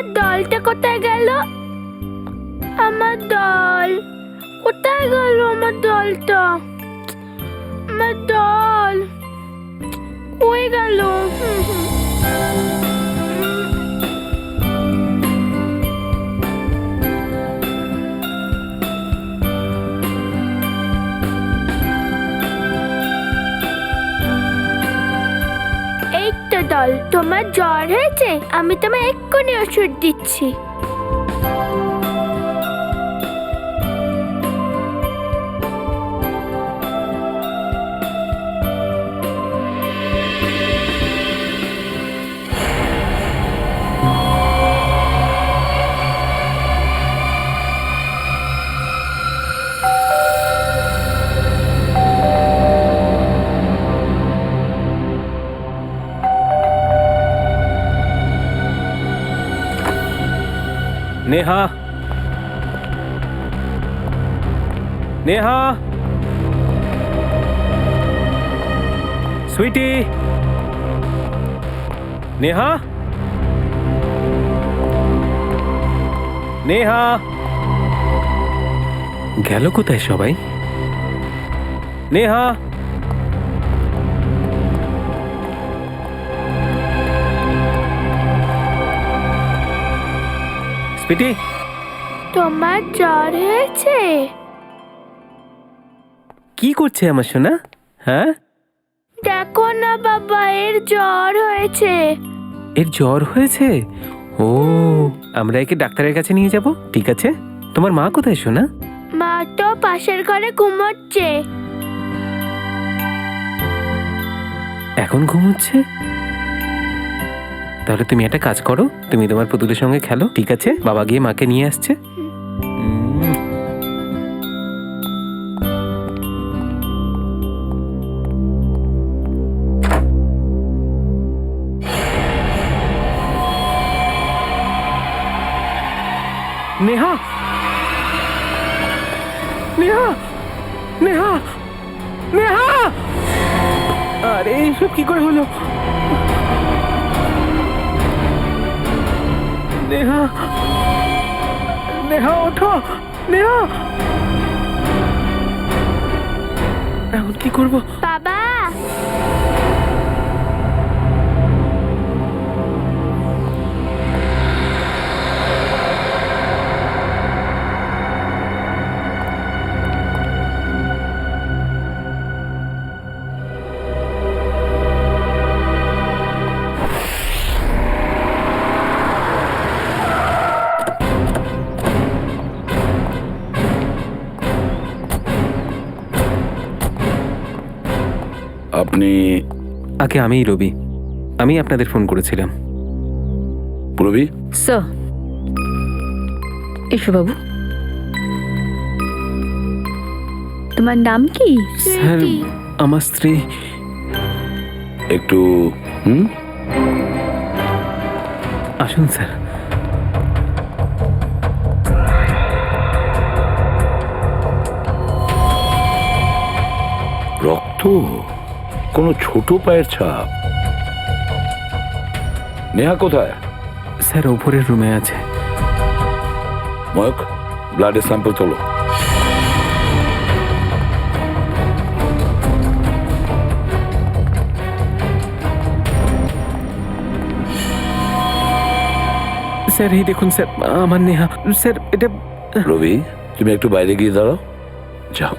আমার দলটা কোথায় গেল? আমার দল কোথায় গেল? আমার দলটা, আমার দল কই গেল? এই তো দল, তোমার জ্বর হয়েছে, আমি তোমায় এক্ষুনি ওষুধ দিচ্ছি। नेहा, नेहा, स्वीटी, नेहा, नेहा, গেল কোথায় সবাই? নেহা, স্পিটি, তোমার জ্বর হয়েছে? কি করছে আমার সোনা? হ্যাঁ, দেখো না বাবা, এর জ্বর হয়েছে। এর জ্বর হয়েছে? ও, আমরা একে ডাক্তারের কাছে নিয়ে যাব। ঠিক আছে, তোমার মা কোথায় সোনা? মা তো পাশের ঘরে ঘুমোচ্ছে। এখন ঘুমোচ্ছে? তাহলে তুমি একটা কাজ করো, তুমি তোমার পুতুলের সঙ্গে খেলো। ঠিক আছে, বাবা গিয়ে মাকে নিয়ে আসছে। নেহা, নেহা, নেহা, নেহা, আরে এইসব কি করে হলো? নেহা, নেহা ওঠো, নেহা, এখন কি করবো? বাবা, আপনি? আগে আমিই রবি, আমি আপনাদের ফোন করেছিলাম। রবি? স্যার, এসো বাবু। তোমার নাম কি? স্যার, সুইটি। আমার স্ত্রী। একটু আসুন স্যার। রক্ত, কোনো ছোট পায়ের ছাপ। নেহা কোথায়? স্যার ওপরের রুমে আছে। ময়ক, ব্লাডের স্যাম্পল তোলো। স্যার এই দেখুন স্যার, আমার নেহা। স্যার এটা। রবি, তুমি একটু বাইরে গিয়ে দাঁড়াও। যাও।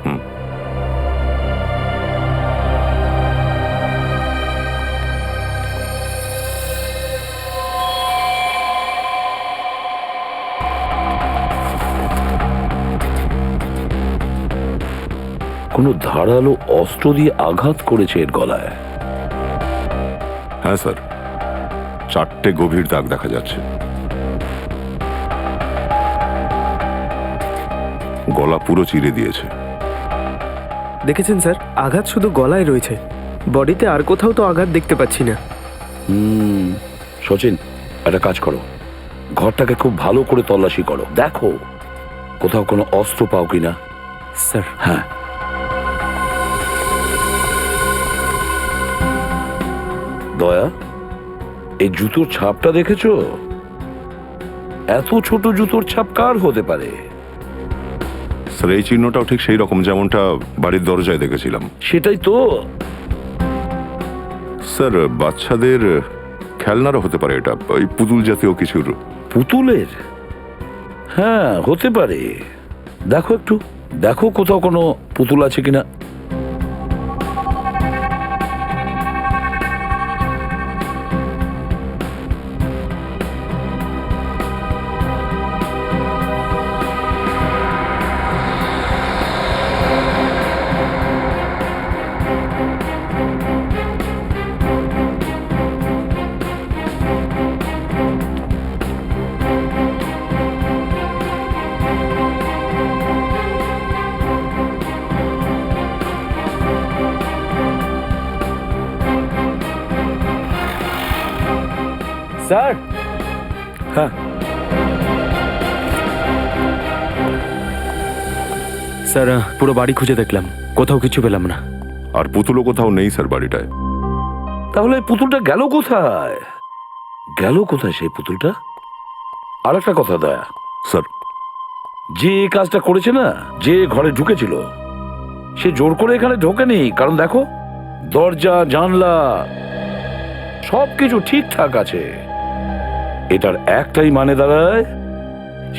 কোনো ধারালো অস্ত্র দিয়ে আঘাত করেছে এর গলায়। হ্যাঁ স্যার, 4টে গভীর দাগ দেখা যাচ্ছে। গলা পুরো চিরে দিয়েছে। দেখেছেন স্যার, আঘাত শুধু গলায় রয়েছে, বডিতে আর কোথাও তো আঘাত দেখতে পাচ্ছি না। সচিন, একটা কাজ করো, ঘরটাকে খুব ভালো করে তল্লাশি করো, দেখো কোথাও কোনো অস্ত্র পাও কিনা। স্যার। হ্যাঁ, দয়া, এই জুতোর ছাপটা দেখেছো? এত ছোট জুতোর ছাপ কার হতে পারে? স্যার এই চিহ্নটাও ঠিক সেই রকম যেমনটা বাড়ির দরজায় দেখেছিলাম। সেটাই তো। স্যার বাচ্চাদের খেলনারও হতে পারে এটা, ওই পুতুল জাতীয় কিছুর। পুতুলের? হ্যাঁ, হতে পারে। দেখো একটু, দেখো কোথাও কোনো পুতুল আছে কিনা। স্যার, হ্যাঁ, স্যার পুরো বাড়ি খুঁজে দেখলাম, কোথাও কিছু পেলাম না। আর পুতুলও কোথাও নেই স্যার বাড়িটায়। তাহলে পুতুলটা গেল কোথায়? গেল কোথায় সেই পুতুলটা? আর একটা কথা দয়া, স্যার যে এই কাজটা করেছে না, যে ঘরে ঢুকেছিল, সে জোর করে এখানে ঢোকেনি। কারণ দেখো, দরজা জানলা সবকিছু ঠিকঠাক আছে। এটার একটাই মানে দাঁড়ায়,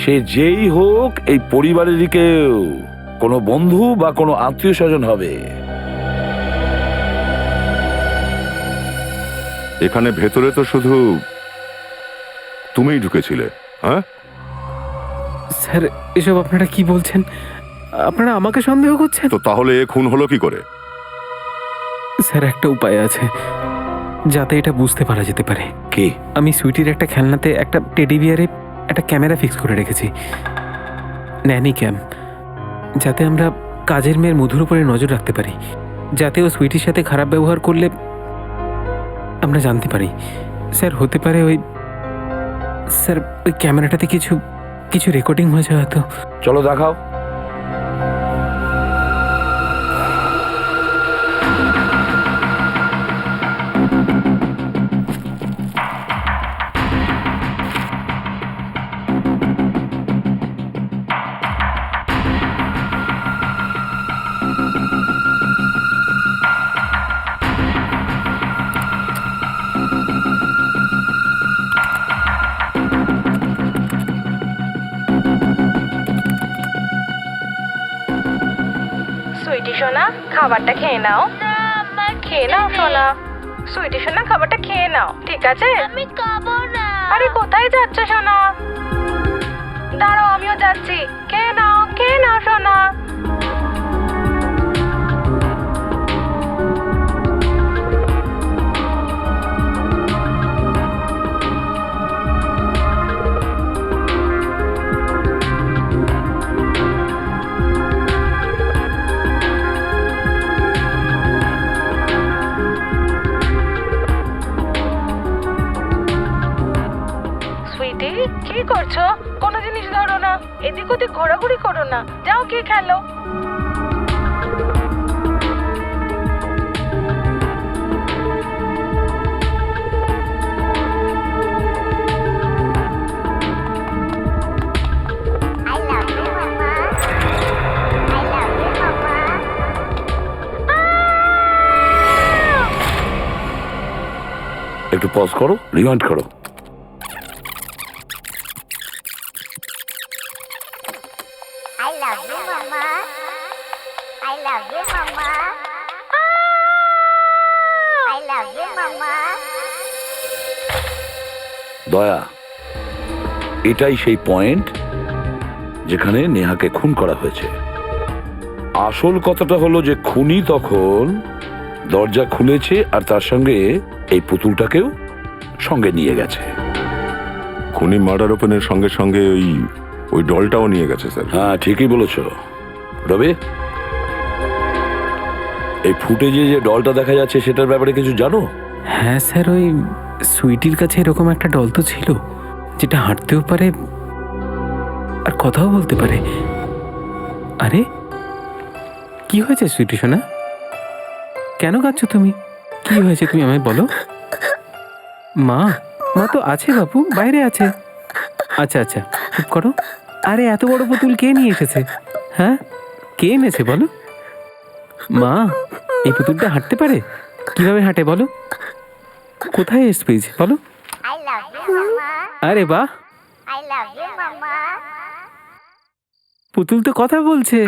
সে যেই হোক এই পরিবারেরই কেউ, কোনো বন্ধু বা কোনো আত্মীয় স্বজন হবে। এখানে ভেতরে তো শুধু তুমিই ঢুকেছিলে, হ্যাঁ? স্যার এসব আপনারা কি বলছেন? আপনারা আমাকে সন্দেহ করছেন? তো তাহলে এ খুন হলো কি করে? স্যার একটা উপায় আছে যাতে এটা বুঝতে পারা যেতে পারে। কি? আমি সুইটির একটা খেলনাতে একটা টেডি বিয়ারে একটা ক্যামেরা ফিক্স করে রেখেছি, ন্যানি ক্যাম, যাতে আমরা কাজের মেয়ের মধুর উপরে নজর রাখতে পারি, যাতে ও সুইটির সাথে খারাপ ব্যবহার করলে আমরা জানতে পারি। স্যার হতে পারে স্যার ওই ক্যামেরাটাতে কিছু কিছু রেকর্ডিং হয়েছে হয়তো। চলো দেখাও। সুইটি সোনা, খাবারটা খেয়ে নাও। খেয়ে নাও সোনা। সুইটি সোনা, খাবারটা খেয়ে নাও, ঠিক আছে? আমি খাবো না। আরে কোথায় যাচ্ছ সোনা? দাঁড়াও, আমিও যাচ্ছি। খেয়ে নাও সোনা। সুইটি, কি করছো? কোনো জিনিস ধরো না, এদিক ওদিক ঘোরাঘুরি করো না, যাও গিয়ে খেলো। একটু পজ করো, রিমাইন্ড করো। দয়া, এটাই সেই পয়েন্ট যেখানে নেহাকে খুন করা হয়েছে। আসল কথাটা হলো যে খুনি তখন দরজা খুলেছে আর তার সঙ্গে এই পুতুলটাকেও সঙ্গে নিয়ে গেছে। খুনি মার্ডার ওপেনের সঙ্গে সঙ্গে ওই ডলটাও নিয়ে গেছে স্যার। হ্যাঁ, ঠিকই বলেছ রবি। এই ফুটেজে যে ডলটা দেখা যাচ্ছে সেটার ব্যাপারে কিছু জানো? হ্যাঁ স্যার, ওই সুইটির কাছে এরকম একটা ডল তো ছিল, যেটা হাঁটতেও পারে আর কথাও বলতে পারে। আরে কি হয়েছে সুইটি সোনা? কেন কাঁদছো তুমি? কি হয়েছে তুমি আমায় বলো। মা তো আছে বাপু, বাইরে আছে। আচ্ছা আচ্ছা চুপ করো। আরে এত বড় পুতুল কে নিয়ে এসেছে? হ্যাঁ, কে এনেছে বলো? মা, এই পুতুলটা হাঁটতে পারে? কিভাবে হাঁটে বলো? কোথায় স্পিচ বলো? আরে বাহ, পুতুল তো কথা বলছে।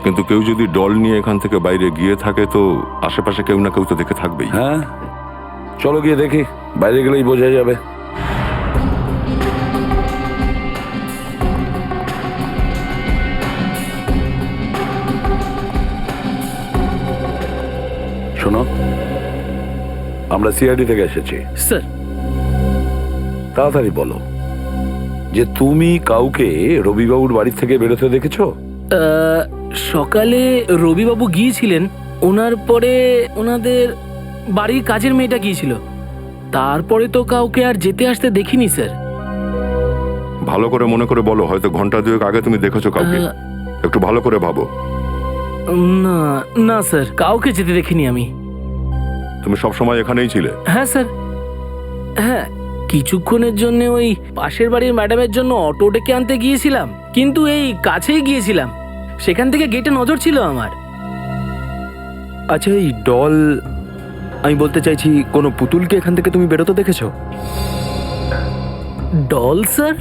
কিন্তু কেউ যদি ডল নিয়ে এখান থেকে বাইরে গিয়ে থাকে তো আশেপাশে কেউ না কেউ তো দেখে থাকবেই। হ্যাঁ, চলো গিয়ে দেখি, বাইরে গেলেই বোঝা যাবে। শোনো, আমরা সিআইডি থেকে এসেছি। স্যার, তাড়াতাড়ি বলো যে তুমি কাউকে রবিবাবুর বাড়ি থেকে বেরোতে দেখেছো? সকালে রবিবাবু গিয়েছিলেন, ওনার পরে ওনাদের বাড়ির কাজের মেয়েটা গিয়েছিল, তারপরে তো কাউকে আর যেতে আসতে দেখিনি স্যার। ভালো করে মনে করে বলো, হয়তো ঘন্টা দুয়েক আগে তুমি দেখেছো কাউকে। একটু ভালো করে ভাবো। না না স্যার, কাউকে যেতে দেখিনি আমি। তুমি সবসময় এখানেই ছিলে? হ্যাঁ স্যার, হ্যাঁ, কিছুক্ষণের জন্য ওই পাশের বাড়ির ম্যাডামের জন্য অটো ডেকে আনতে গিয়েছিলাম, কিন্তু এই কাছেই গিয়েছিলাম, সেখান থেকে গেটে নজর ছিল আমার। আচ্ছা, এই ডল, আমি বলতে চাইছি কোনো পুতুলকে এখান থেকে তুমি বেরোতে দেখেছো? Doll sir?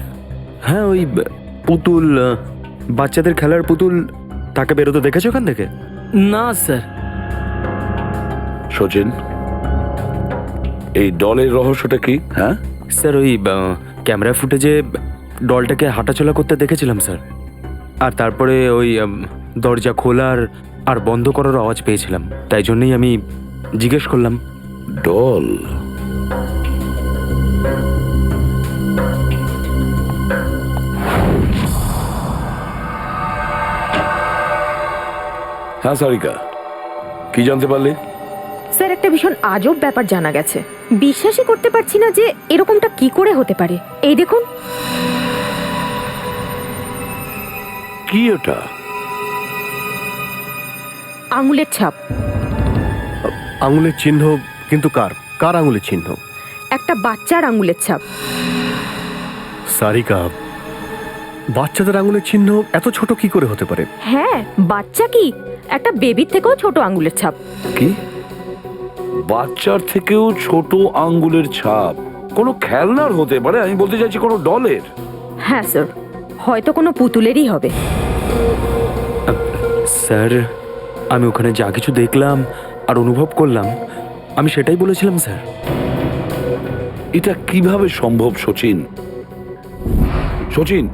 হ্যাঁ, ওই পুতুল, বাচ্চাদের খেলার পুতুল, তাকে বেরোতে দেখেছো এখান থেকে? না স্যার। সচিন, এই ডলের রহস্যটা কি? হ্যাঁ স্যার, ওই ক্যামেরা ফুটেজে ডলটাকে হাঁটাচলা করতে দেখেছিলাম স্যার। আর তারপরে ওই দরজা খোলার আর বন্ধ করার আওয়াজ পেয়েছিলাম, তাই জন্যই আমি জিজ্ঞেস করলাম। ডল, হ্যাঁ সারিকা, কি জানতে পারলে? স্যার, একটা ভীষণ আজব ব্যাপার জানা গেছে। বিশ্বাসই করতে পারছি না যে এরকমটা কি করে হতে পারে। এই দেখুন। কি ওটা? আঙুলের ছাপ। আঙুলের চিহ্ন? কিন্তু কার কার আঙুলের চিহ্ন? একটা বাচ্চার আঙুলের ছাপ। সারিকা, বাচ্চাদের আঙুলের চিহ্ন এত ছোট কি করে হতে পারে? হ্যাঁ, বাচ্চা কি, একটা বেবির থেকেও ছোট আঙুলের ছাপ। কি? বাচ্চার থেকেও ছোট আঙ্গুলের ছাপ? কোনো খেলনার হতে পারে, আমি বলতে চাইছি কোনো ডলের। হ্যাঁ স্যার, হয়তো কোনো পুতুলেরই হবে। স্যার, আমি ওখানে যা কিছু দেখলাম আর অনুভব করলাম, আমি সেটাই বলেছিলাম স্যার। এটা কিভাবে সম্ভব সচিন? সচিন,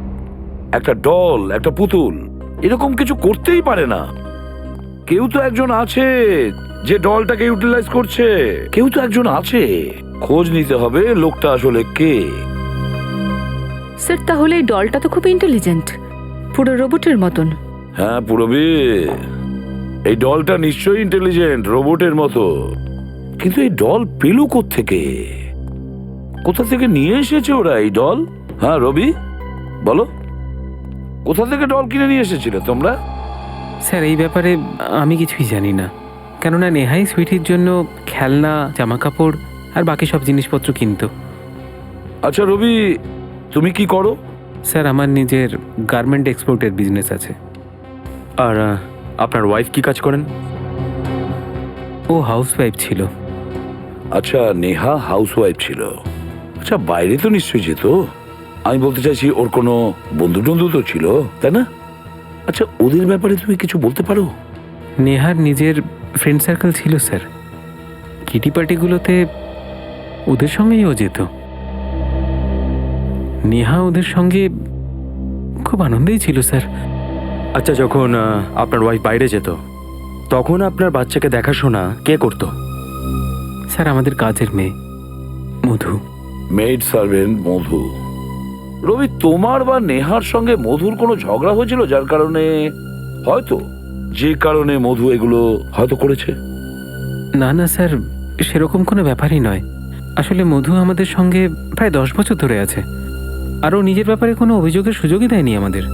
একটা ডল, একটা পুতুল এরকম কিছু করতেই পারে না। কেউ তো একজন আছে যে ডলটাকে ইউটিলাইজ করছে, কেউ তো একজন আছে। খোঁজ নিতে হবে লোকটা আসলে কে। স্যার, তাহলে এই ডলটা তো খুব ইন্টেলিজেন্ট, পুরো রোবটের মতন। হ্যাঁ পুরবি, এই ডলটা নিশ্চয়ই ইন্টেলিজেন্ট, রোবটের মতো। কিন্তু এই ডল পেল কোত্থেকে? কোথা থেকে নিয়ে এসেছে ওরা এই ডল? হ্যাঁ রবি, বলো, কোথা থেকে ডল কিনে নিয়ে এসেছিলে তোমরা? স্যার, এই ব্যাপারে আমি কিছুই জানি না, কেননা নেহাই সুইটির জন্য খেলনা, জামা কাপড় আর বাকি সব জিনিসপত্র কিনতো। আচ্ছা রবি, তুমি কি করো? স্যার, আমার নিজের গার্মেন্ট এক্সপোর্টের বিজনেস আছে। আর আপনার ওয়াইফ কি কাজ করেন? ও হাউসওয়াইফ ছিল। আচ্ছা, নেহা হাউসওয়াইফ ছিল। আচ্ছা, বাইরে তো নিশ্চয়ই যেত। আমি বলতে চাইছি ওর কোনো বন্ধু টন্ধু তো ছিল, তাই না? আচ্ছা, ওদের ব্যাপারে তুমি কিছু বলতে পারো? নেহার নিজের ফ্রেন্ড সার্কেল ছিল স্যার, কিটি পার্টিগুলোতে ওদের সঙ্গেই ও যেত। নেহা ওদের সঙ্গে খুব আনন্দেই ছিল স্যার। আচ্ছা, যখন আপনার ওয়াইফ বাইরে যেত তখন আপনার বাচ্চাকে দেখাশোনা কে করতো? স্যার, আমাদের কাজের মেয়ে মধু। মেড সার্ভেন্ট মধু। রবি, তোমার বা নেহার সঙ্গে মধুর কোনো ঝগড়া হয়েছিল যার কারণে, হয়তো যে কারণে মধু এগুলো হয়তো করেছে? না না স্যার, সেরকম কোনো ব্যাপারই নয়। আসলে মধু আমাদের সঙ্গে প্রায় 10 বছর ধরে আছে, আর ও নিজের ব্যাপারে কোনো অভিযোগের সুযোগই দেয়নি আমাদের।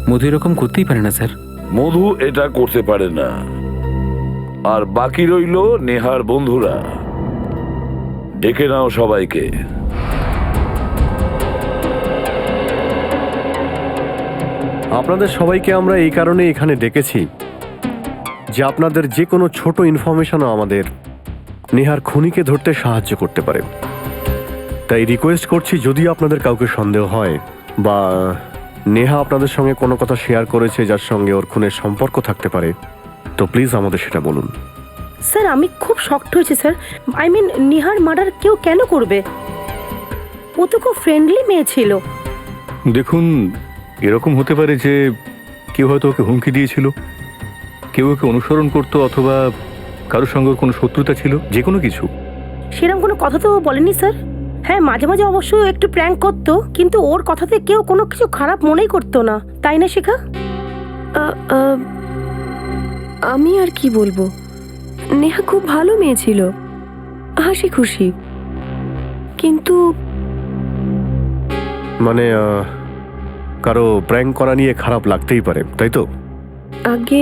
মধু এরকম করতেই পারে না স্যার। মধু এটা করতে পারে না। আর বাকি রইল নেহার বন্ধুরা। ডেকে নাও সবাইকে। আপনাদের সবাইকে আমরা এই কারণে এখানে ডেকেছি যে আপনাদের যে কোনো ছোট ইনফরমেশনও আমাদের নেহার খুনিকে ধরতে সাহায্য করতে পারে। তাই রিকোয়েস্ট করছি, যদি আপনাদের কাউকে সন্দেহ হয় বা নেহা আপনাদের সঙ্গে কোনো কথা শেয়ার করেছে যার সঙ্গে ওর খুনের সম্পর্ক থাকতে পারে, তো প্লিজ আমাদের সেটা বলুন। স্যার আমি খুব শকড হয়েছি sir. I mean Nihar murder কেউ কেন করবে? ও তো খুব ফ্রেন্ডলি মেয়ে ছিল। দেখুন, এরকম হতে পারে যে কেউ হয়তো ওকে হুমকি দিয়েছিল, কেউ ওকে অনুসরণ করতো, অথবা কারোর সঙ্গে ওর কোনো শত্রুতা ছিল, যে কোনো কিছু। সেরকম কোনো কথা তো ও বলেনি স্যার। হ্যাঁ, মাঝে মাঝে অবশ্য একটু প্র্যাঙ্ক করতো, কিন্তু ওর কথাতে কেউ কোনো কিছু খারাপ মনেই করতো না, তাই না শিখা? আমি আর কি বলবো, নেহা খুব ভালো মেয়ে ছিল, হাসি খুশি। কিন্তু মানে কারো প্র্যাঙ্ক করা নিয়ে খারাপ লাগতেই পারে, তাই তো? আগে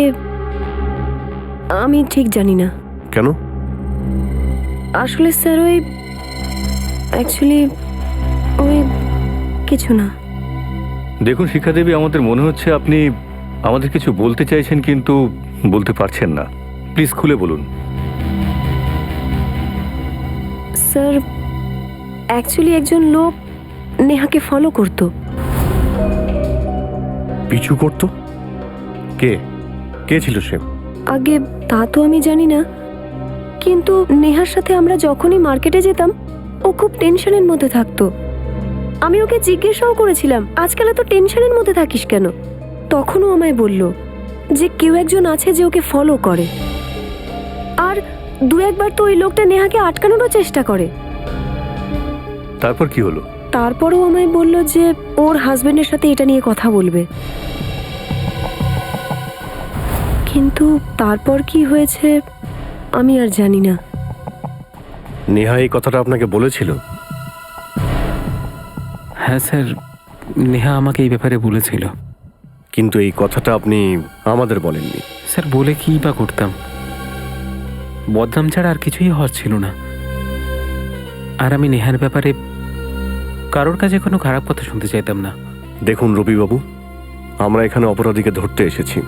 আমি ঠিক জানি না। কেন? আসলে স্যার ওই অ্যাকচুয়ালি ওই কিছু না। দেখুন শিক্ষাদেবী, আমাদের মনে হচ্ছে আপনি আমাদের কিছু বলতে চাইছেন কিন্তু বলতে পারছেন না। প্লিজ খুলে বলুন। স্যার অ্যাকচুয়ালি একজন লোক নেহাকে ফলো করতো। পিছু করতো? কে কে ছিল সে? আগে তা তো আমি জানি না, কিন্তু নেহার সাথে আমরা যখনই মার্কেটে যেতাম ও খুব টেনশনের মধ্যে থাকতো। আমি ওকে জিজ্ঞাসাও করেছিলাম, আজকাল এত টেনশনের মধ্যে থাকিস কেন? তখনও আমায় বলল যে কেউ একজন আছে যে ওকে ফলো করে। আর দু একবার তো ওই লোকটা নেহাকে আটকানোরও চেষ্টা করে। তারপর কি হলো? তারপরও আমায় বলল যে ওর হাজবেন্ডের সাথে এটা নিয়ে কথা বলবে। কিন্তু তারপর কি হয়েছে আমি আর জানি না। নেহা এই কথাটা আপনাকে বলেছিল? হ্যাঁ স্যার, নেহা আমাকে এই ব্যাপারে বলেছিল। কিন্তু এই কথাটা আপনি আমাদের বলেননি। স্যার বলে কী বা করতাম? বদনাম ছাড়া আর কিছুই হওয়ার ছিল না। আর আমি নেহার ব্যাপারে কারোর কাছে কোনো খারাপ কথা শুনতে চাইতাম না। দেখুন রবিবাবু, আমরা এখানে অপরাধীকে ধরতে এসেছি,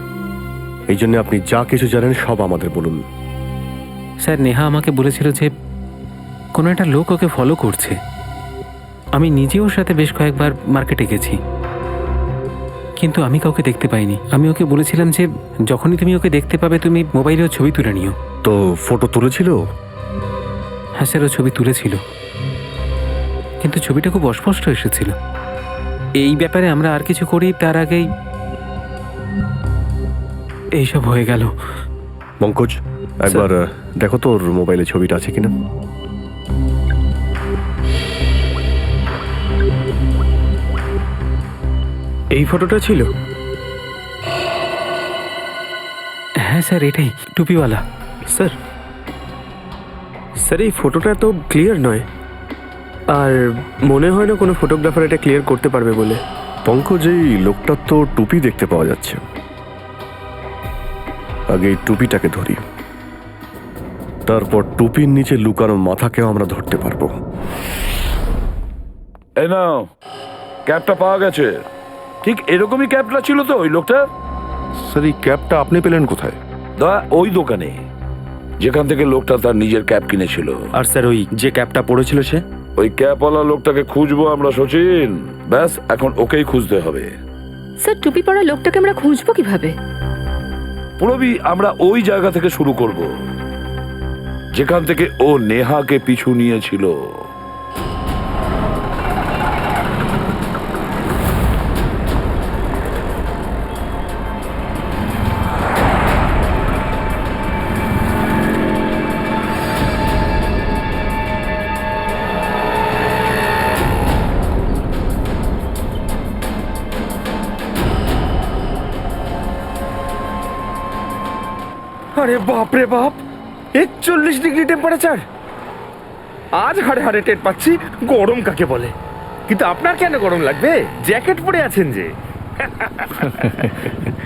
এই জন্য আপনি যা কিছু জানেন সব আমাদের বলুন। স্যার নেহা আমাকে বলেছিল যে কোনো একটা লোক ওকে ফলো করছে। আমি নিজে ওর সাথে বেশ কয়েকবার মার্কেটে গেছি, কিন্তু আমি কাউকে দেখতে পাইনি। আমি ওকে বলেছিলাম যে যখনই তুমি ওকে দেখতে পাবে তুমি মোবাইলেও ছবি তুলে নিও। তো ফটো তুলেছিল? হ্যাঁ স্যার, ও ছবি তুলেছিল, কিন্তু ছবিটা খুব অস্পষ্ট এসেছিল। এই ব্যাপারে আমরা আর কিছু করি তার আগেই এইসব হয়ে গেল। পঙ্কজ, একবার দেখো তো ওর মোবাইলে ছবিটা আছে কিনা। এই ফটোটা ছিল? হ্যাঁ স্যার, এটাই, টুপিওয়ালা। স্যার স্যার এই ফটোটা তো ক্লিয়ার নয়, আর মনে হয় না কোনো ফটোগ্রাফার এটা ক্লিয়ার করতে পারবে বলে। পঙ্কজ, এই লোকটার তো টুপি দেখতে পাওয়া যাচ্ছে। আগে এই টুপিটাকে ধরি, তারপর টুপির নিচে লুকানো মাথাকেও আমরা ধরতে পারবো। এই নাও, ক্যাপটা পাওয়া গেছে। ঠিক এরকমই ক্যাপটা ছিল তো ওই লোকটা? স্যার, এই ক্যাবটা আপনি পেলেন কোথায়? ওই দোকানে, যেখান থেকে লোকটা তার নিজের ক্যাপ কিনেছিল। আর স্যার ওই যে ক্যাপটা পড়েছিল সে? ওই ক্যাপওয়ালা লোকটাকে খুঁজবো আমরা সচিন। ব্যাস, এখন ওকেই খুঁজতে হবে। স্যার টুপি পরা লোকটাকে আমরা খুঁজবো কিভাবে? পুরবি আমরা ওই জায়গা থেকে শুরু করব যেখান থেকে ও নেহাকে পিছু নিয়েছিল। আরে বাপ রে বাপ, 41 ডিগ্রি টেম্পারেচার। আজ হাড়ে হাড়ে টের পাচ্ছি গরম কাকে বলে। কিন্তু আপনার কেন গরম লাগবে? জ্যাকেট পরে আছেন যে।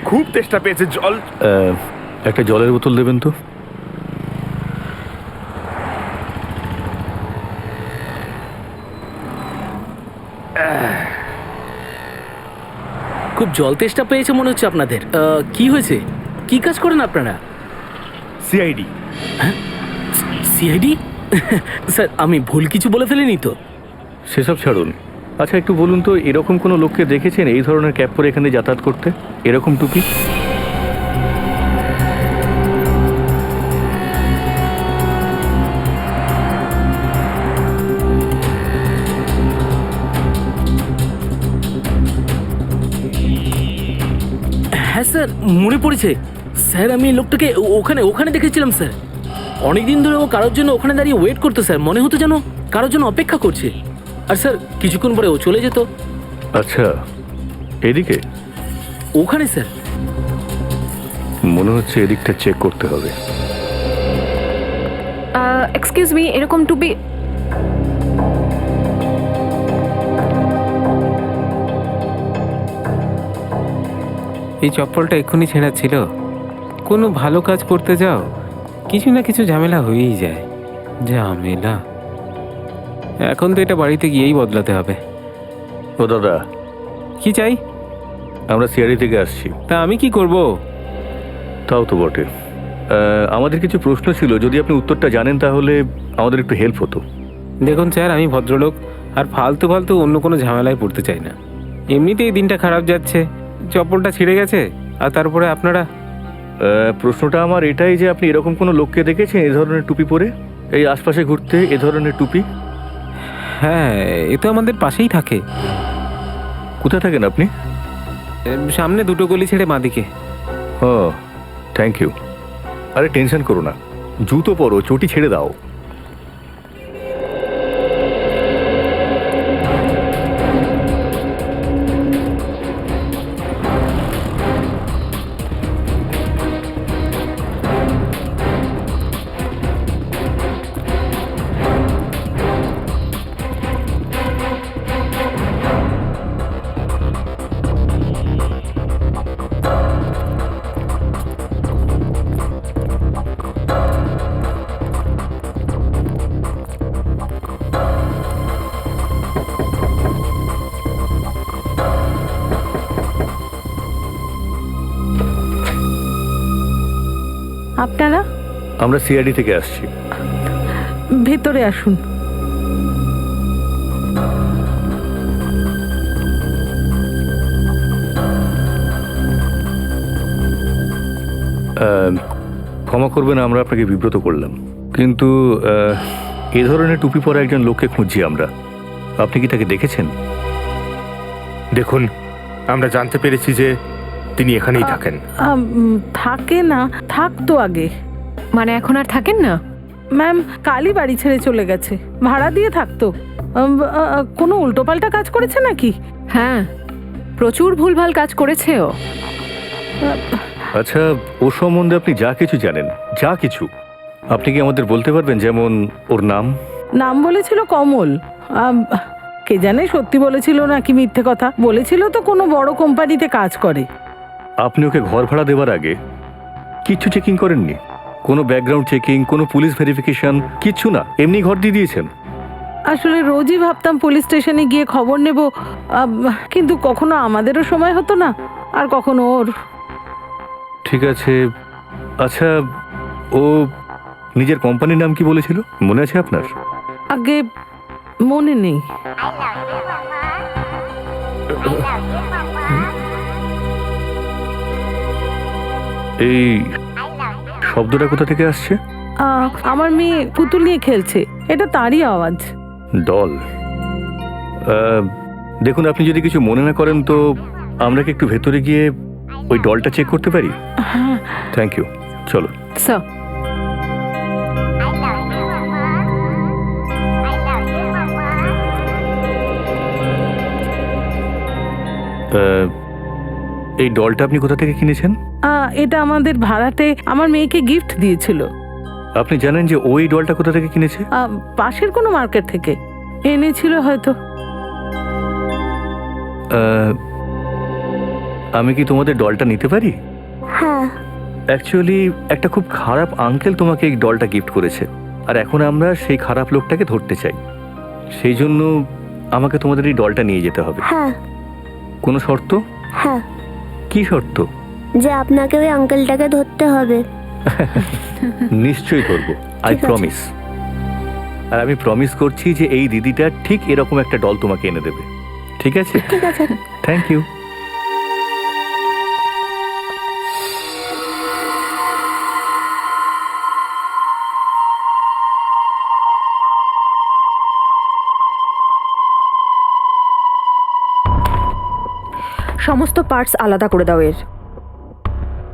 খুব তেষ্টা পেয়েছে, জল। একটা জলের বোতল দেবেন তো। খুব জল তেষ্টা পেয়েছে মনে হচ্ছে আপনাদের। কি হয়েছে? কি কাজ করেন আপনারা? সিআইডি। সিআইডি? স্যার আমি ভুল কিছু বলে ফেলিনি তো? সেসব ছাড়ুন। আচ্ছা একটু বলুন তো, এরকম কোনো লোককে দেখেছেন এই ধরনের ক্যাপ পরে এখানে যাতায়াত করতে, এরকম টুপি? হ্যাঁ স্যার, মনে পড়েছে। স্যার আমি এই লোকটাকে ওখানে ওখানে দেখেছিলাম স্যার। অনেকদিন ধরে ও কারোর জন্য ওখানে দাঁড়িয়ে ওয়েট করতো স্যার, মনে হতো যেন কারোর জন্য অপেক্ষা করছে। আর স্যার কিছুক্ষণ পরে ও চলে যেত। আচ্ছা, এদিকে? ওখানে স্যার। মনে হচ্ছে এদিকটা চেক করতে হবে। এক্সকিউজ মি, এরকম টুপি এই চপ্পলটা এক্ষুনি ছেঁড়া ছিল। কোনো ভালো কাজ করতে যাও, কিছু না কিছু ঝামেলা হয়েই যায়। ঝামেলা, এখন তো এটা বাড়িতে গিয়েই বদলাতে হবে। ও দাদা, কি চাই? আমরা সিআইডি থেকে আসছি। তা আমি কি করব? তাও তো বটে। আমাদের কিছু প্রশ্ন ছিল, যদি আপনি উত্তরটা জানেন তাহলে আমাদের একটু হেল্প হতো। দেখুন স্যার, আমি ভদ্রলোক, আর ফালতু ফালতু অন্য কোনো ঝামেলায় পড়তে চাই না। এমনিতেই দিনটা খারাপ যাচ্ছে, চপ্পলটা ছিঁড়ে গেছে, আর তারপরে আপনারা। প্রশ্নটা আমার এটাই যে আপনি এরকম কোনো লোককে দেখেছেন এই ধরনের টুপি পরে, এই আশপাশে ঘুরতে, এ ধরনের টুপি? হ্যাঁ, এ তো আমাদের পাশেই থাকে। কোথায় থাকেন আপনি? সামনে দুটো গলি ছেড়ে বাঁদিকে। ও, থ্যাংক ইউ। আরে টেনশন করো না, জুতো পরো, চটি ছেড়ে দাও। আপনারা আমরা সিআইডি থেকে আসছি। ভেতরে আসুন। ক্ষমা করবেন, আমরা আপনাকে বিব্রত করলাম, কিন্তু এ ধরনের টুপি পরা একজন লোককে খুঁজছি আমরা। আপনি কি তাকে দেখেছেন? দেখুন, আমরা জানতে পেরেছি যে তিনি এখানেই থাকেন। থাকে না, থাকতো আগে। মানে এখন আর থাকেন না? ম্যাম কালই বাড়ি ছেড়ে চলে গেছে, ভাড়া দিয়ে থাকতো। কোনো উল্টোপাল্টা কাজ করেছে নাকি? হ্যাঁ, প্রচুর ভুলভাল কাজ করেছে ও। আচ্ছা, ও সম্বন্ধে আপনি যা কিছু জানেন, যা কিছু, আপনি কি আমাদের বলতে পারবেন? যেমন ওর নাম? নাম বলেছিল কমল। কে জানে সত্যি বলেছিল নাকি মিথ্যে কথা বলেছিল। তো কোনো বড় কোম্পানিতে কাজ করে। আপনি ওকে ঘর ভাড়া দেওয়ার আগে কিচ্ছু চেকিং করেননি? কোনো ব্যাকগ্রাউন্ড চেকিং, কোনো পুলিশ ভেরিফিকেশন, কিচ্ছু না, এমনি ঘর দিয়ে দিয়েছেন? আসলে রোজই ভাবতাম পুলিশ স্টেশনে গিয়ে খবর নেব, কিন্তু কখনো আমাদেরও সময় হতো না, আর কখনো ওর। ঠিক আছে। আচ্ছা, ও নিজের কোম্পানির নাম কি বলেছিল, মনে আছে আপনার? আগে মনে নেই। এই শব্দটা কোথা থেকে আসছে? আমার মেয়ে পুতুল নিয়ে খেলছে, এটা তারই আওয়াজ। ডল? দেখুন, আপনি যদি কিছু মনে না করেন তো আমরা কি একটু ভেতরে গিয়ে ওই ডলটা চেক করতে পারি? থ্যাংক ইউ, চলো। স্যার, এই ডলটা আপনি কোথা থেকে কিনেছেন? এটা আমাদের ভাড়াটে আমার মেয়েকে গিফট দিয়েছিল। আপনি জানেন যে ওই ডলটা কোথা থেকে কিনেছে? পাশের কোনো মার্কেট থেকে এনেছিল হয়তো। আমি কি তোমাদের ডলটা নিতে পারি? হ্যাঁ। অ্যাকচুয়ালি একটা খুব খারাপ আঙ্কেল তোমাকে এই ডলটা গিফট করেছে, আর এখন আমরা সেই খারাপ লোকটাকে ধরতে চাই। সেই জন্য আমাকে তোমাদের এই ডলটা নিয়ে যেতে হবে। হ্যাঁ। কোনো শর্ত? হ্যাঁ, কি শর্ত? যে আপনাকে ওই আঙ্কেলটাকে ধরতে হবে। নিশ্চয়ই করবো, আই ঠিক আছে। প্রমিস। আর আমি প্রমিস করছি যে এই দিদিটা ঠিক এরকম একটা ডল তোমাকে এনে দেবে, ঠিক আছে? ঠিক আছে। Thank you. সমস্ত পার্টস আলাদা করে দাও এর।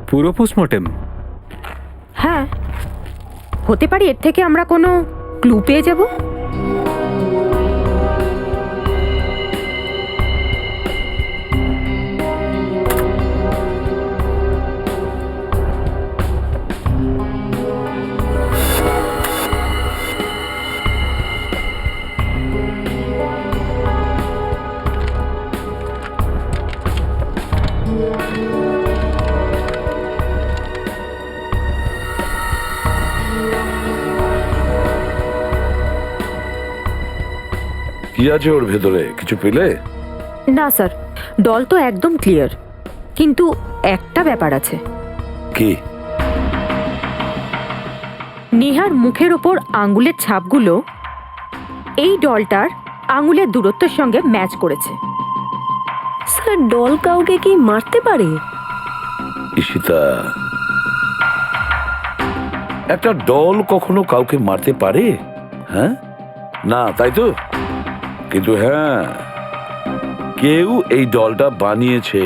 পুরো পোস্টমর্টেম? হ্যাঁ, হতে পারে এর থেকে আমরা কোনো ক্লু পেয়ে যাব। কি আছে ওর ভেতরে, কিছু পেলে? না স্যার, ডল তো একদম ক্লিয়ার, কিন্তু একটা ব্যাপার আছে। কি? নেহার মুখের ওপর আঙ্গুলের ছাপগুলো এই ডলটার আঙ্গুলের দূরত্বের সঙ্গে ম্যাচ করেছে। স্যার, ডল কাউকে কি মারতে পারে? ঈশিতা, একটা ডল কখনো কাউকে মারতে পারে? হ্যাঁ, না, তাই তো। কিন্তু হ্যাঁ, কেউ এই ডলটা বানিয়েছে,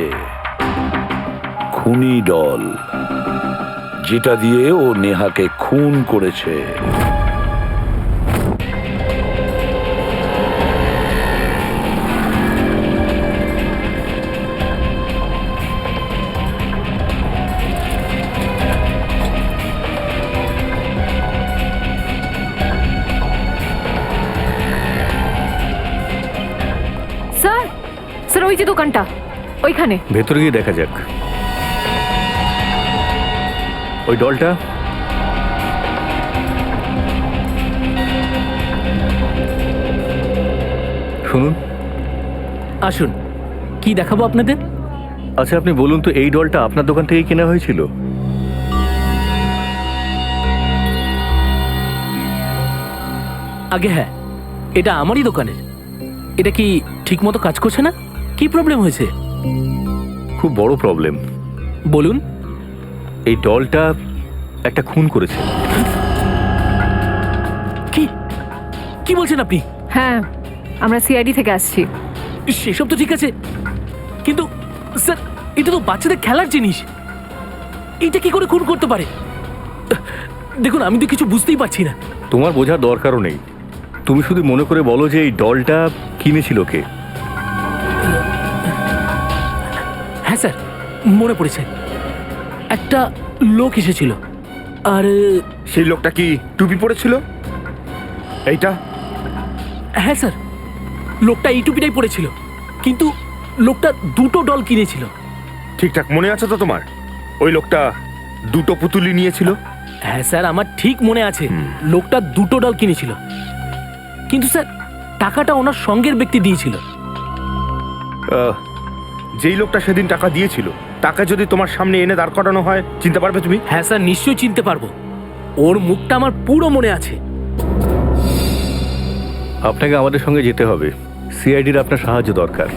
খুনি ডল, যেটা দিয়ে ও নেহাকে খুন করেছে। স্যার, স্যার ওই যে দোকানটা ওইখানে। ভেতরে গিয়ে দেখা যাক। ওই ডলটা শুনুন। আসুন, কি দেখাবো আপনাদের? আচ্ছা, আপনি বলুন তো, এই ডলটা আপনার দোকান থেকেই কেনা হয়েছিল? আগে হ্যাঁ, এটা আমারই দোকানের। এটা কি ঠিক মতো কাজ করছে না? কি প্রবলেম হয়েছে? খুব বড় প্রবলেম। বলুন। এই ডলটা একটা খুন করেছে। কি কি বলছেন আপনি? হ্যাঁ, আমরা সিআইডি থেকে আসছি। সেসব তো ঠিক আছে, কিন্তু স্যার, এটা তো বাচ্চাদের খেলার জিনিস। এটা কি করে খুন করতে পারে? দেখুন, আমি তো কিছু বুঝতেই পারছি না। তোমার বোঝার দরকারও নেই, তুমি শুধু মনে করে বলো যে এই ডলটা কিনেছিল কে। হ্যাঁ স্যার, মনে পড়েছে। একটা লোক এসেছিল, আর সেই লোকটা কি টুপি পরেছিল? এইটা? হ্যাঁ স্যার, লোকটা এই টুপিটাই পড়েছিল, কিন্তু লোকটা দুটো ডল কিনেছিল। ঠিকঠাক মনে আছে তো তোমার? ওই লোকটা দুটো পুতুলি নিয়েছিল? হ্যাঁ স্যার, আমার ঠিক মনে আছে, লোকটা দুটো ডল কিনেছিল। কিন্তু স্যার, টাকাটা ওনার সঙ্গের ব্যক্তি দিয়েছিল। যেই লোকটা সেদিন টাকা দিয়েছিল, তাকে যদি তোমার সামনে এনে দাঁড় করানো হয়, চিনতে পারবে তুমি? হ্যাঁ স্যার, নিশ্চয়ই চিনতে পারবো। ওর মুখটা আমার পুরো মনে আছে। আপনাকে আমাদের সঙ্গে যেতে হবে, সিআইডির আপনার সাহায্য দরকার।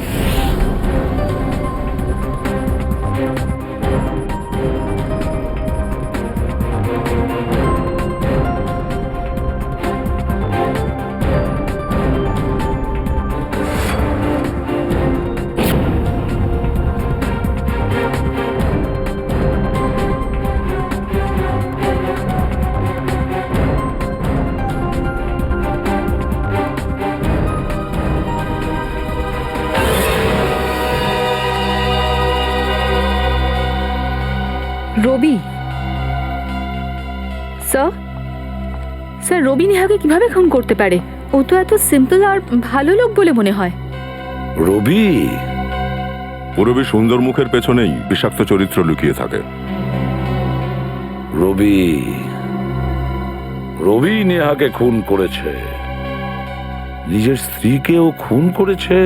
রবি স্যার, স্যার রবি নেহাকে কিভাবে খুন করতে পারে? ও তো এত সিম্পল আর ভালো লোক বলে মনে হয়। রবি? পুরবী সুন্দর মুখের পেছনেই বিষাক্ত চরিত্র লুকিয়ে থাকে। রবি, রবি নেহাকে খুন করেছে, নিজের স্ত্রীকেও খুন করেছে।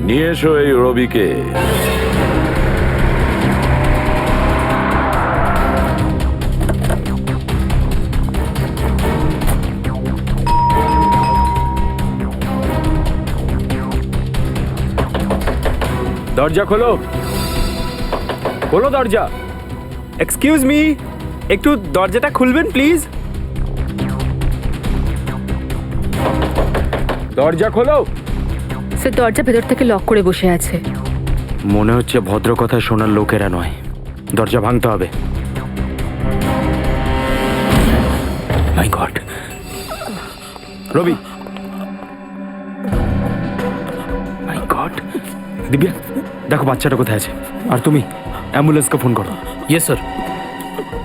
নিয়ে এসো এই রবিকে। দরজা খোলো, খোলো দরজা। এক্সকিউজ মি, একটু দরজাটা খুলবেন প্লিজ। দরজা খোলো। সে দরজা ভেতর থেকে লক করে বসে আছে। মনে হচ্ছে ভদ্র কথা শোনার লোকেরা নয়, দরজা ভাঙতে হবে। My God, Robi, my God. Divya, দেখো বাচ্চাটা কোথায় আছে। আর তুমি অ্যাম্বুলেন্সকে ফোন করো। Yes sir.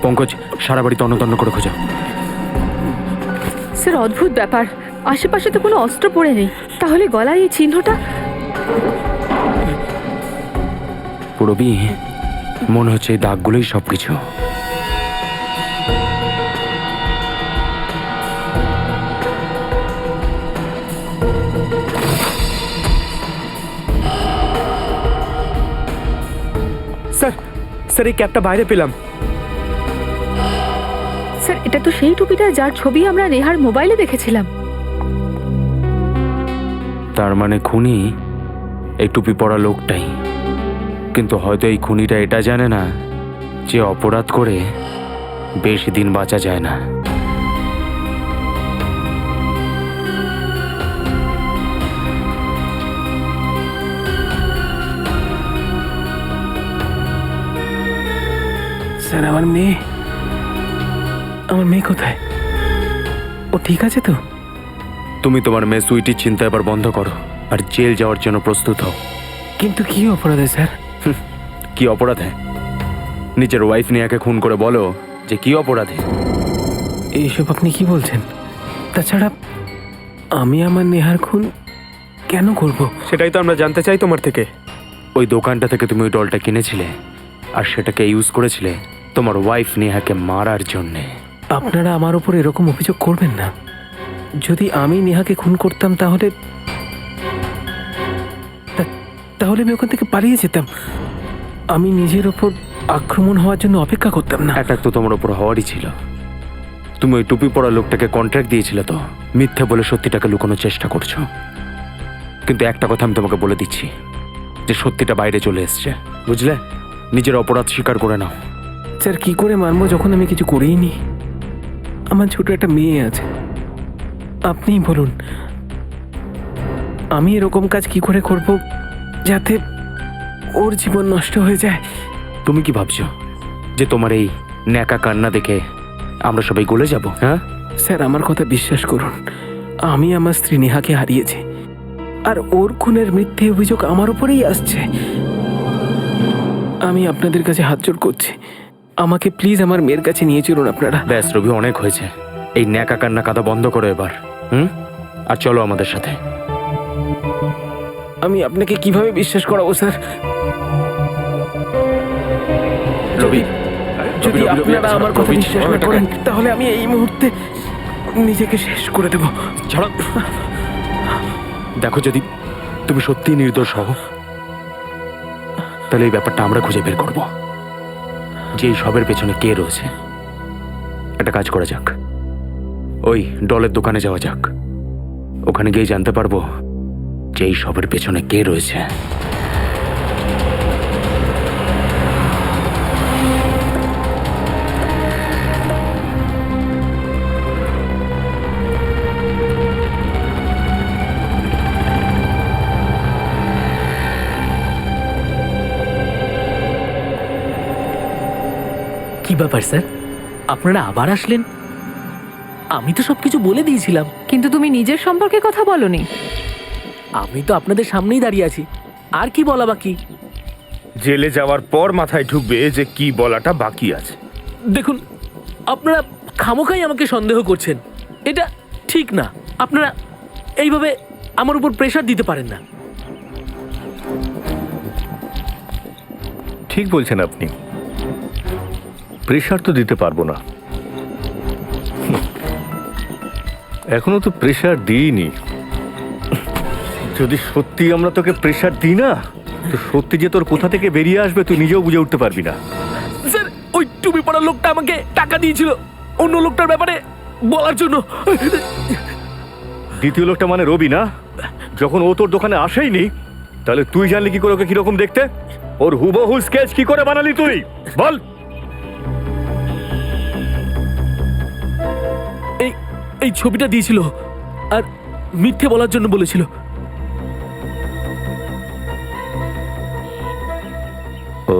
পঙ্কজ, সারা বাড়ি তন্ন করে খোঁজো। স্যার অদ্ভুত ব্যাপার, আশেপাশে তো কোনো অস্ত্র পড়ে নেই, তাহলে গলায় এই চিহ্নটা? রবি, মনে হচ্ছে এই দাগগুলোই সবকিছু। স্যার এই ক্যাবটা বাইরে পেলাম। স্যার এটা তো সেই টুপিটা যার ছবি আমরা নেহার মোবাইলে দেখেছিলাম। তার মানে খুনি এই টুপি পরা লোকটাই। কিন্তু হয়তো এই খুনিটা এটা জানে না যে অপরাধ করে বেশি দিন বাঁচা যায় না। স্যার আমার মেয়ে কোথায়? ও ঠিক আছে তো? তুমি তোমার মেয়ে সুইটির চিন্তা এবার বন্ধ করো আর জেল যাওয়ার জন্য প্রস্তুত হও। কিন্তু কি অপরাধে স্যার? কি অপরাধে? নিজের ওয়াইফ নিয়াকে খুন করে বলো যে কি অপরাধে। এইসব আপনি কি বলছেন? তাছাড়া আমি আমার নেহার খুন কেন করব? সেটাই তো আমরা জানতে চাই তোমার থেকে। ওই দোকানটা থেকে তুমি ওই ডলটা কিনেছিলে আর সেটাকে ইউজ করেছিলে তোমার ওয়াইফ নেহাকে মারার জন্যে। আপনারা আমার উপর এরকম অভিযোগ করবেন না। যদি আমি নেহাকে খুন করতাম তাহলে আমি ওখান থেকে পালিয়ে যেতাম। আমি নিজের ওপর আক্রমণ হওয়ার জন্য অপেক্ষা করতাম না। অ্যাটাক তো তোমার ওপর হওয়ারই ছিল। তুমি ওই টুপি পরা লোকটাকে কন্ট্রাক্ট দিয়েছিলে তো মিথ্যা বলে সত্যিটাকে লুকানোর চেষ্টা করছো। কিন্তু একটা কথা আমি তোমাকে বলে দিচ্ছি যে সত্যিটা বাইরে চলে এসছে, বুঝলে? নিজের অপরাধ স্বীকার করে নাও। স্যার কি করে মানবো যখন আমি কিছু করেই নি? আমার ছোট একটা মেয়ে আছে। আপনিই বলুন আমি এরকম কাজ কি করে করব যাতে ওর জীবন নষ্ট হয়ে যায়? তুমি কি ভাবছো যে তোমার এই ন্যাকা কান্না দেখে আমরা সবাই গলে যাব? হ্যাঁ স্যার আমার কথা বিশ্বাস করুন, আমি আমার স্ত্রী নেহাকে হারিয়েছি আর ওর খুনের মিথ্যে অভিযোগ আমার উপরেই আসছে। আমি আপনাদের কাছে হাত জোড় করছি, আমাকে প্লিজ আমার মেয়ের কাছে নিয়ে চলুন আপনারা। ব্যাস রবি, অনেক হয়েছে। এই ন্যাকা কান্না কাদা বন্ধ করো এবার। আর চলো আমাদের সাথে। আমি আপনাকে কিভাবে বিশ্বাস করাবো স্যার? রবি, যদি আপনারা আমার কথা বিশ্বাস না করেন তাহলে আমি এই মুহূর্তে নিজেকে শেষ করে দেব। ছাড়ো। দেখো, যদি তুমি সত্যিই নির্দোষ হও তাহলে এই ব্যাপারটা আমরা খুঁজে বের করব যে এই সবের পেছনে কে রয়েছে। একটা কাজ করা যাক, ওই ডলের দোকানে যাওয়া যাক। ওখানে গিয়ে জানতে পারবো যে এই সবের পেছনে কে রয়েছে। কি ব্যাপার স্যার, আপনারা আবার আসলেন? আমি তো সবকিছু বলে দিয়েছিলাম। কিন্তু তুমি নিজের সম্পর্কে কথা বলনি। আমি তো আপনাদের সামনেই দাঁড়িয়ে আছি, আর কি বলা বাকি? জেলে যাওয়ার পর মাথায় ঢুকবে যে কি বলাটা বাকি আছে। দেখুন, আপনারা খামোখাই আমাকে সন্দেহ করছেন, এটা ঠিক না। আপনারা এইভাবে আমার উপর প্রেশার দিতে পারেন না। ঠিক বলছেন আপনি, প্রেশার তো দিতে পারবো না। এখনো তো প্রেশার দিইনি। যদি সত্যি আমরা তোকে প্রেশার দিই না, তো সত্যি যে তোর কোথা থেকে বেরিয়ে আসবে তুই নিজেও বুঝে উঠতে পারবি না। স্যার ওই টুপি পরা লোকটা আমাকে টাকা দিয়েছিল অন্য লোকটার ব্যাপারে বলার জন্য। দ্বিতীয় লোকটা মানে রবি না? যখন ও তোর দোকানে আসেইনি, তাহলে তুই জানলি কি করে ওকে কিরকম দেখতে? ওর হুবহু স্কেচ কি করে বানালি তুই বল? এই ছবিটা দিয়েছিল আর মিথ্যে বলার জন্য বলেছিল। ও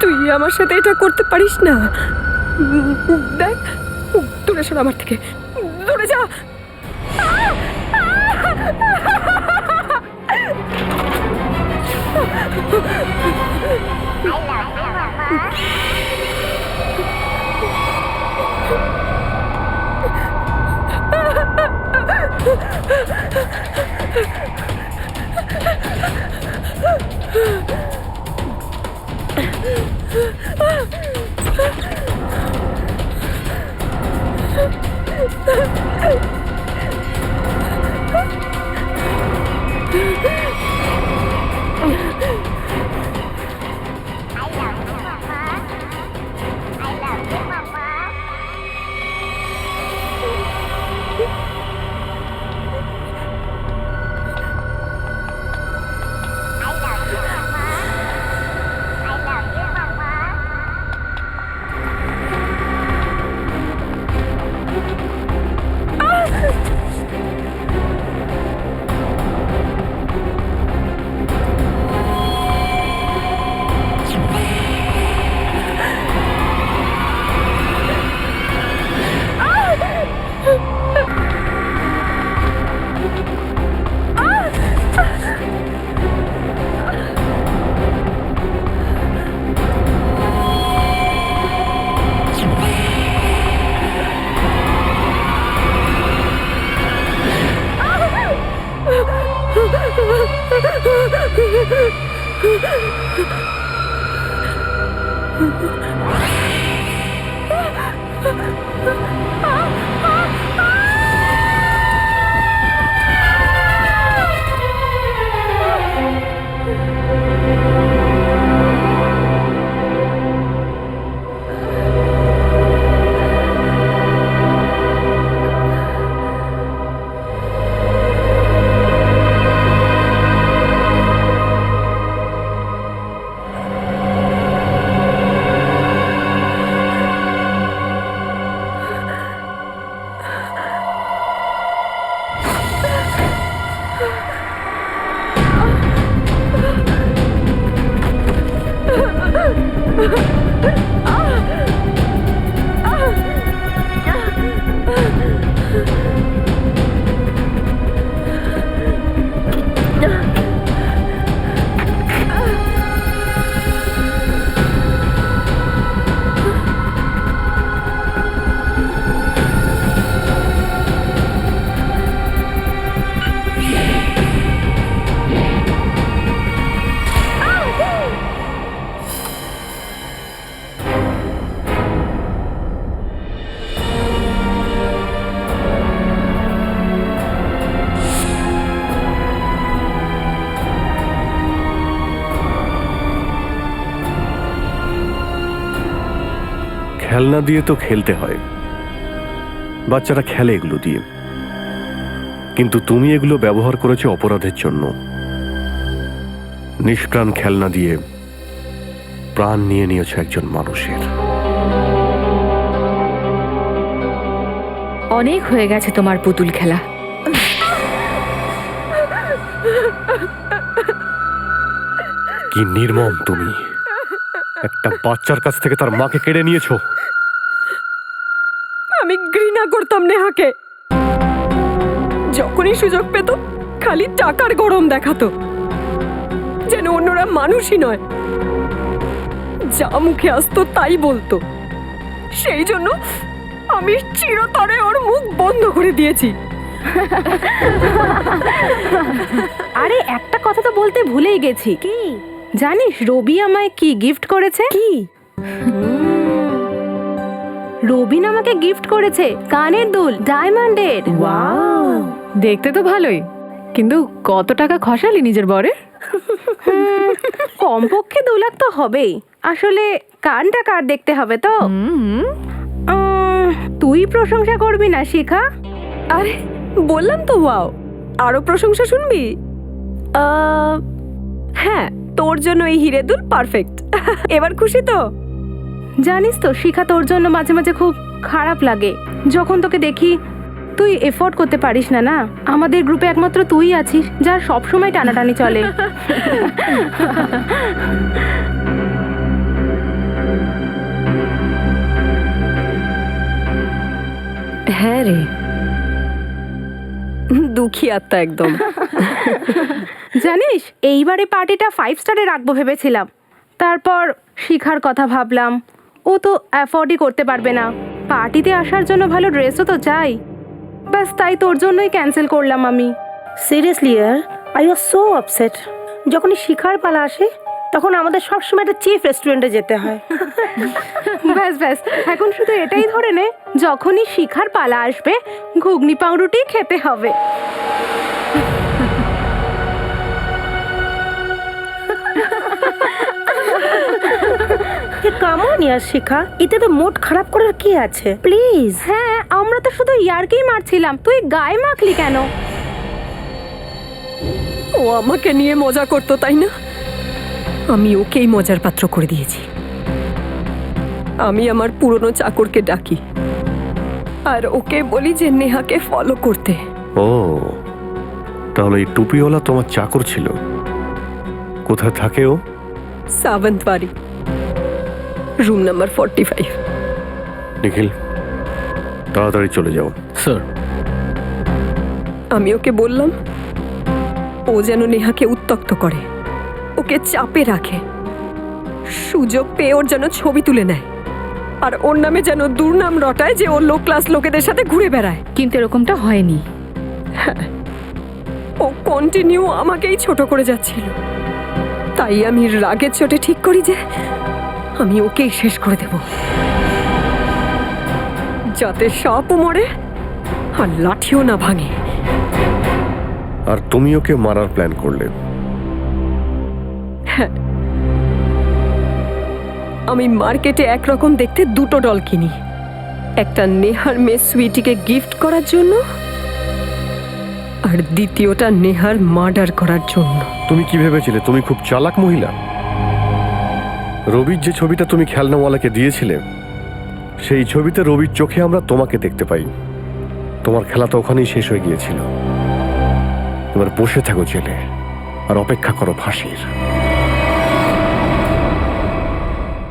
তুই আমার সাথে এটা করতে পারিস না। দেখ, দূরে সর আমার থেকে, দূরে যা। খেলনা দিয়ে তো খেলতে হয়, বাচ্চারা খেলে এগুলো দিয়ে, কিন্তু তুমি এগুলো ব্যবহার করেছো অপরাধের জন্য। নিষ্প্রাণ খেলনা দিয়ে প্রাণ নিয়ে নিয়েছো একজন মানুষের। অনেক হয়ে গেছে তোমার পুতুল খেলা। কি নির্মম তুমি! একটা বাচ্চার কাছ থেকে তার মাকে কেড়ে নিয়েছো। আমি ঘৃণা করতাম নেহাকে। যখনই সুযোগ পেত খালি টাকার গরম দেখাতো, যেন অন্যরা মানুষই নয়, যা মুখে আসতো তাই বলতো। সেই জন্য আমি চিরতরে ওর মুখ বন্ধ করে দিয়েছি। আরে একটা কথা তো বলতে ভুলেই গেছি। কি জানিস রবি আমায় কি গিফট করেছে? কি? রবিন আমাকে গিফট করেছে কানের দুল ডায়মন্ডের। ওয়াও, দেখতে তো ভালোই, কিন্তু কত টাকা খসালি নিজের বরের? কমপক্ষে 2 লাখ তো হবেই। আসলে কানটা কার দেখতে হবে তো। তুই প্রশংসা করবি না শিখা? আরে বললাম তো, ওয়াও, আরো প্রশংসা শুনবি? হ্যাঁ, তোর জন্য এই হিরে দুল পারফেক্ট। এবার খুশি তো? জানিস তো শিখা, তোর জন্য মাঝে মাঝে খুব খারাপ লাগে যখন তোকে দেখি। তুই এফোর্ড করতে পারিস না। না, আমাদের গ্রুপে একমাত্র তুই আছিস যার সবসময় টানাটানি চলে। হ্যাঁ রে, দুঃখী আত্মা একদম। জানিস এইবারে পার্টিটা 5 স্টারে রাখবো ভেবেছিলাম, তারপর শিখার কথা ভাবলাম। ও তো অ্যাফোর্ডই করতে পারবে না। পার্টিতে আসার জন্য ভালো ড্রেসও তো চাই। ব্যাস তাই তোর জন্যই ক্যান্সেল করলাম আমি। Seriously year, I was so upset. যখনই শিখার পালা আসে তখন আমাদের সবসময় একটা চিফ রেস্টুরেন্টে যেতে হয়। ব্যাস ব্যাস, এখন শুধু এটাই ধরে নে, যখনই শিখার পালা আসবে ঘুগনি পাউরুটি খেতে হবে। কামন ইয়ার শিখা, এতে তো মোট খারাপ করার কি আছে? প্লিজ। হ্যাঁ, আমরা তো শুধু ইয়ার্কিই মারছিলাম, তুই গায়ে মাখলি কেন? ও আমাকে নিয়ে মজা করতো, তাই না? আমি ওকেই মজার পাত্র করে দিয়েছি। আমি আমার পুরনো চাকরকে ডাকি আর ওকে বলি যে নেহাকে ফলো করতে। ও, তাহলে এই টুপিওয়ালা তোমার চাকর ছিল? কোথায় থাকে ও? সাবন্তবাড়ি, রুম নাম্বার 45। নিখিল, তাড়াতাড়ি চলে যাও। স্যার। আমি ওকে বললাম ও যেন নেহাকে উত্ত্যক্ত করে, ওকে চাপে রাখে, সুযোগ পেয়ে ওর যেন ছবি তুলে নেয়, আর ওর নামে যেন দুর্নাম রটায় যে ও লো ক্লাস লোকেদের সাথে ঘুরে বেড়ায়। কিন্তু এরকমটা হয়নি। হ্যাঁ, ও কন্টিনিউ আমাকেই ছোট করে যাচ্ছিল। তাই আমি রাগের চোটে ঠিক করি যে আমি ওকেই শেষ করে দেব, যাতে সাপও মরে আর লাঠিও না ভাঙে। আর তুমি ওকে মারার প্ল্যান করলে? হ্যাঁ, আমি মার্কেটে একরকম দেখতে 2টো ডল কিনি, একটা নেহার মেয়ে সুইটিকে গিফট করার জন্য, আর দ্বিতীয়টা নেহার মার্ডার করার জন্য। তুমি কি ভেবেছিলে তুমি খুব চালাক মহিলা? রবির যে ছবিটা তুমি খেলনাওয়ালাকে দিয়েছিলে, সেই ছবিতে রবির চোখে আমরা তোমাকে দেখতে পাই। তোমার খেলা তো ওখানেই শেষ হয়ে গিয়েছিল। এবার বসে থাকো জেলে আর অপেক্ষা করো ফাঁসির।